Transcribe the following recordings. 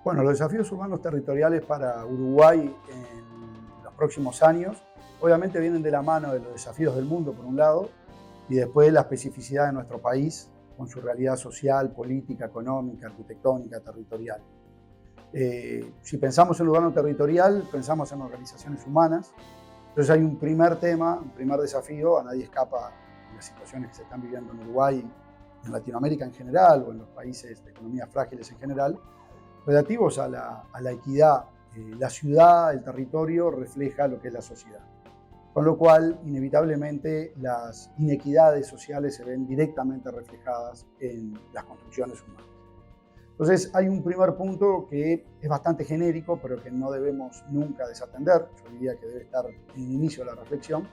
Bueno, los desafíos urbanos territoriales para Uruguay en los próximos años obviamente vienen de la mano de los desafíos del mundo, por un lado, y después la especificidad de nuestro país con su realidad social, política, económica, arquitectónica, territorial. Si pensamos en el urbano territorial, pensamos en organizaciones humanas. Entonces hay un primer tema, un primer desafío, a nadie escapa de las situaciones que se están viviendo en Uruguay, en Latinoamérica en general, o en los países de economías frágiles en general, relativos a la equidad. La ciudad, el territorio, refleja lo que es la sociedad. Con lo cual, inevitablemente, las inequidades sociales se ven directamente reflejadas en las construcciones humanas. Entonces, hay un primer punto que es bastante genérico, pero que no debemos nunca desatender. Yo diría que debe estar en el inicio de la reflexión,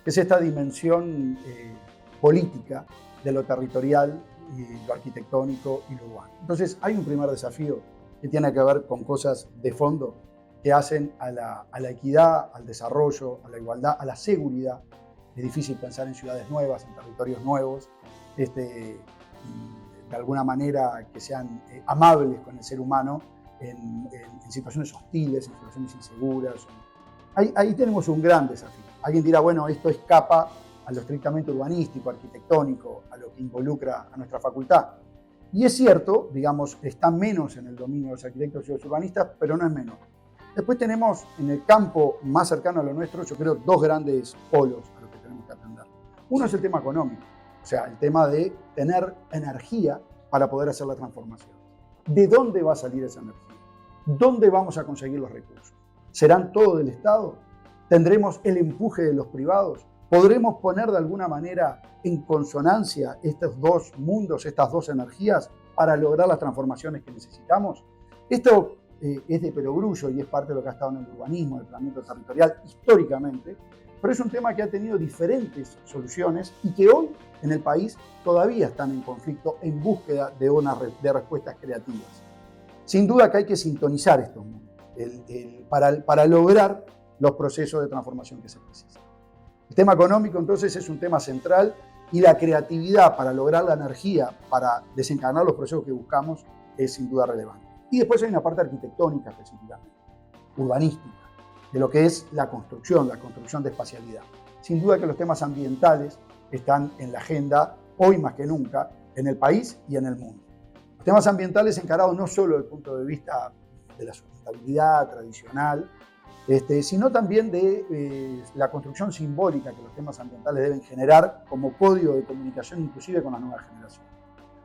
que es esta dimensión política de lo territorial, y lo arquitectónico y lo urbano. Entonces, hay un primer desafío que tiene que ver con cosas de fondo que hacen a la equidad, al desarrollo, a la igualdad, a la seguridad. Es difícil pensar en ciudades nuevas, en territorios nuevos, de alguna manera que sean amables con el ser humano en situaciones hostiles, en situaciones inseguras. Ahí tenemos un gran desafío. Alguien dirá, bueno, esto escapa a lo estrictamente urbanístico, arquitectónico, a lo que involucra a nuestra facultad. Y es cierto, digamos, está menos en el dominio de los arquitectos y los urbanistas, pero no es menor. Después tenemos en el campo más cercano a lo nuestro, yo creo, dos grandes polos a los que tenemos que atender. Uno es el tema económico, o sea, el tema de tener energía para poder hacer la transformación. ¿De dónde va a salir esa energía? ¿Dónde vamos a conseguir los recursos? ¿Serán todo del Estado? ¿Tendremos el empuje de los privados? ¿Podremos poner de alguna manera en consonancia estos dos mundos, estas dos energías, para lograr las transformaciones que necesitamos? Esto es de perogrullo y es parte de lo que ha estado en el urbanismo, el planeamiento territorial históricamente, pero es un tema que ha tenido diferentes soluciones y que hoy en el país todavía están en conflicto en búsqueda de respuestas creativas. Sin duda que hay que sintonizar estos mundos para lograr los procesos de transformación que se precisan. El tema económico entonces es un tema central y la creatividad para lograr la energía, para desencadenar los procesos que buscamos, es sin duda relevante. Y después hay una parte arquitectónica específicamente, urbanística, de lo que es la construcción de espacialidad. Sin duda que los temas ambientales están en la agenda, hoy más que nunca, en el país y en el mundo. Los temas ambientales encarados no solo desde el punto de vista de la sustentabilidad tradicional, sino también de la construcción simbólica que los temas ambientales deben generar como código de comunicación inclusive con las nuevas generaciones.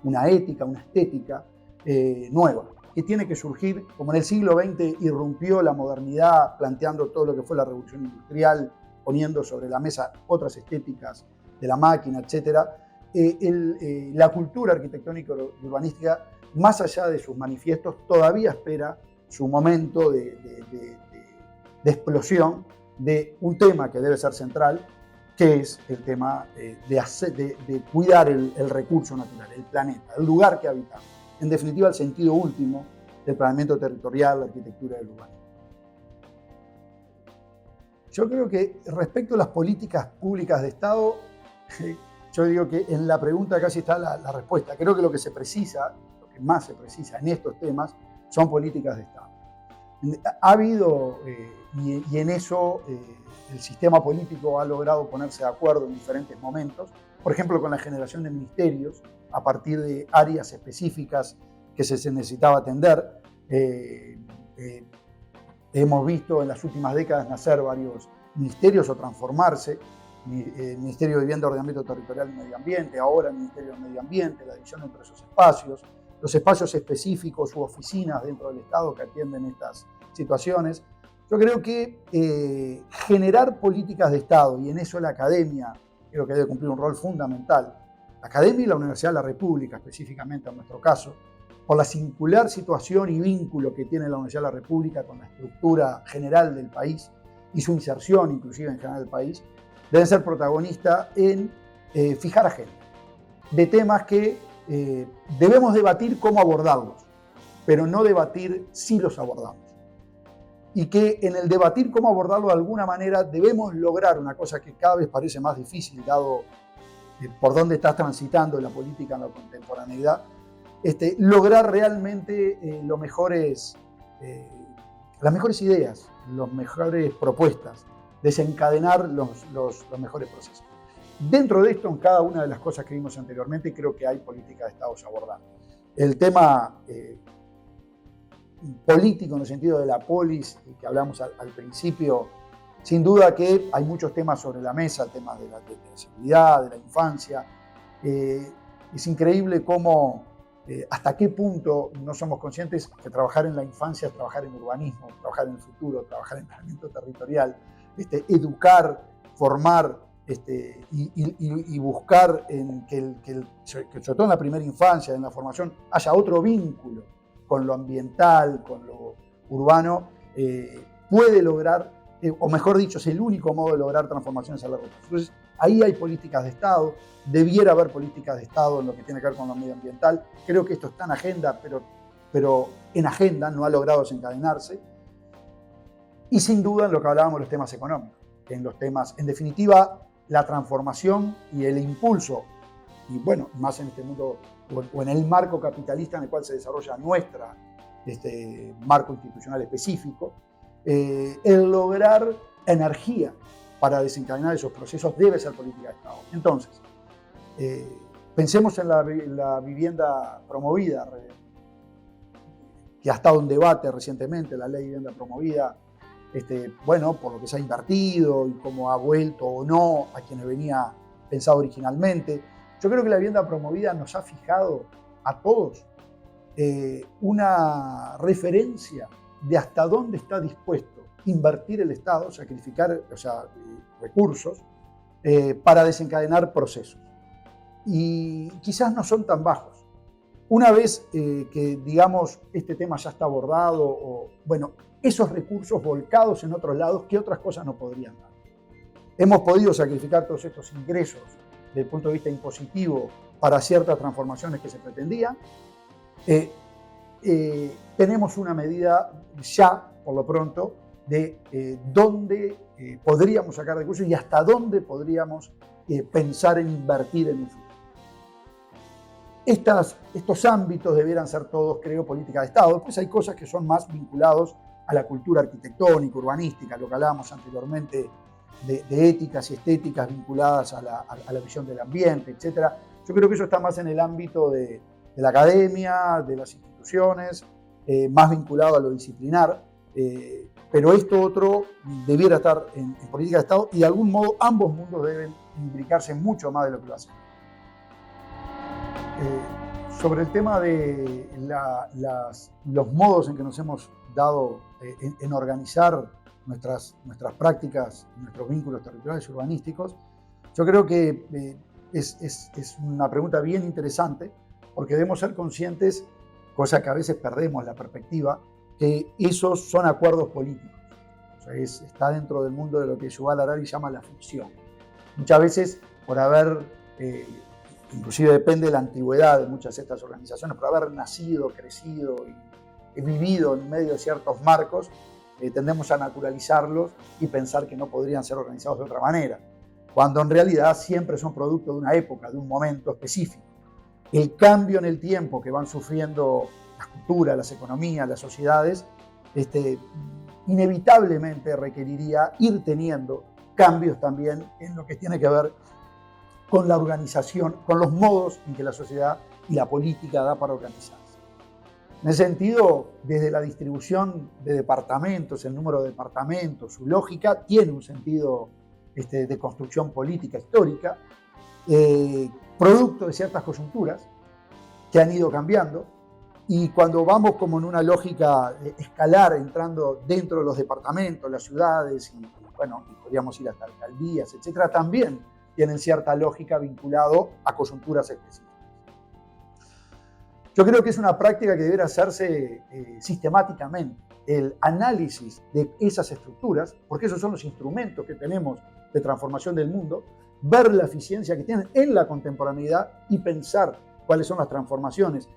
Una ética, una estética nueva, que tiene que surgir, como en el siglo XX irrumpió la modernidad planteando todo lo que fue la revolución industrial, poniendo sobre la mesa otras estéticas de la máquina, etc. La cultura arquitectónica y urbanística, más allá de sus manifiestos, todavía espera su momento de explosión de un tema que debe ser central, que es el tema de cuidar el recurso natural, el planeta, el lugar que habitamos. En definitiva, el sentido último del planeamiento territorial, la arquitectura y el urbanismo. Yo creo que respecto a las políticas públicas de Estado, yo digo que en la pregunta casi está la respuesta. Creo que lo que se precisa, lo que más se precisa en estos temas, son políticas de Estado. Ha habido, y en eso el sistema político ha logrado ponerse de acuerdo en diferentes momentos, por ejemplo, con la generación de ministerios a partir de áreas específicas que se necesitaba atender. Hemos visto en las últimas décadas nacer varios ministerios o transformarse. El Ministerio de Vivienda, Ordenamiento Territorial y Medio Ambiente, ahora el Ministerio de Medio Ambiente, la división entre esos espacios, los espacios específicos u oficinas dentro del Estado que atienden estas situaciones. Yo creo que generar políticas de Estado, y en eso la academia creo que debe cumplir un rol fundamental, la academia y la Universidad de la República, específicamente en nuestro caso, por la singular situación y vínculo que tiene la Universidad de la República con la estructura general del país y su inserción inclusive en general del país, deben ser protagonistas en fijar agenda de temas que debemos debatir cómo abordarlos, pero no debatir si los abordamos. Y que en el debatir cómo abordarlo de alguna manera debemos lograr una cosa que cada vez parece más difícil, dado por dónde está transitando la política en la contemporaneidad, lograr realmente los mejores las mejores ideas, las mejores propuestas, desencadenar los mejores procesos. Dentro de esto, en cada una de las cosas que vimos anteriormente, creo que hay política de Estado a abordar. El tema político, en el sentido de la polis, que hablamos al principio, sin duda que hay muchos temas sobre la mesa, el tema de la seguridad, de la infancia. Es increíble cómo, hasta qué punto no somos conscientes que trabajar en la infancia es trabajar en urbanismo, trabajar en el futuro, trabajar en planeamiento territorial, educar, formar, y buscar que sobre todo en la primera infancia, en la formación, haya otro vínculo con lo ambiental, con lo urbano, puede lograr, o mejor dicho, es el único modo de lograr transformaciones a largo plazo. Entonces, ahí hay políticas de Estado, debiera haber políticas de Estado en lo que tiene que ver con lo medioambiental. Creo que esto está en agenda, pero en agenda no ha logrado desencadenarse. Y sin duda en lo que hablábamos, los temas económicos, en los temas, en definitiva, la transformación y el impulso, y bueno, más en este mundo o en el marco capitalista en el cual se desarrolla nuestra marco institucional específico, el lograr energía para desencadenar esos procesos debe ser política de Estado. Entonces, pensemos en la vivienda promovida, que ha estado en debate recientemente, la ley de vivienda promovida, bueno, por lo que se ha invertido y cómo ha vuelto o no a quienes venía pensado originalmente. Yo creo que la vivienda promovida nos ha fijado a todos una referencia de hasta dónde está dispuesto invertir el Estado, sacrificar recursos para desencadenar procesos. Y quizás no son tan bajos. Una vez que, digamos, este tema ya está abordado, o bueno, esos recursos volcados en otros lados, ¿qué otras cosas nos podrían dar? Hemos podido sacrificar todos estos ingresos desde el punto de vista impositivo para ciertas transformaciones que se pretendían. Tenemos una medida ya, por lo pronto, de dónde podríamos sacar recursos y hasta dónde podríamos pensar en invertir en un futuro. Estos ámbitos debieran ser todos, creo, política de Estado. Después hay cosas que son más vinculados a la cultura arquitectónica, urbanística, lo que hablábamos anteriormente de éticas y estéticas vinculadas a la visión del ambiente, etc. Yo creo que eso está más en el ámbito de la academia, de las instituciones, más vinculado a lo disciplinar, pero esto otro debiera estar en política de Estado y de algún modo ambos mundos deben implicarse mucho más de lo que lo hacen. Sobre el tema de los modos en que nos hemos dado en organizar nuestras prácticas, nuestros vínculos territoriales y urbanísticos, yo creo que es una pregunta bien interesante, porque debemos ser conscientes, cosa que a veces perdemos la perspectiva, que esos son acuerdos políticos. O sea, está dentro del mundo de lo que Yuval Harari llama la ficción. Muchas veces, por haber, inclusive depende de la antigüedad de muchas de estas organizaciones, por haber nacido, crecido y vivido en medio de ciertos marcos, tendemos a naturalizarlos y pensar que no podrían ser organizados de otra manera, cuando en realidad siempre son producto de una época, de un momento específico. El cambio en el tiempo que van sufriendo las culturas, las economías, las sociedades, inevitablemente requeriría ir teniendo cambios también en lo que tiene que ver con la organización, con los modos en que la sociedad y la política da para organizarse. En ese sentido, desde la distribución de departamentos, el número de departamentos, su lógica, tiene un sentido de construcción política histórica, producto de ciertas coyunturas que han ido cambiando, y cuando vamos como en una lógica escalar, entrando dentro de los departamentos, las ciudades, y bueno, podríamos ir hasta alcaldías, etcétera, también tienen cierta lógica vinculado a coyunturas específicas. Yo creo que es una práctica que debería hacerse sistemáticamente, el análisis de esas estructuras, porque esos son los instrumentos que tenemos de transformación del mundo, ver la eficiencia que tienen en la contemporaneidad y pensar cuáles son las transformaciones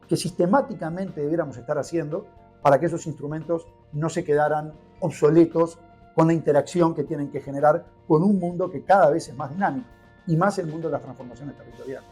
que sistemáticamente debiéramos estar haciendo para que esos instrumentos no se quedaran obsoletos con la interacción que tienen que generar con un mundo que cada vez es más dinámico, y más el mundo de las transformaciones territoriales.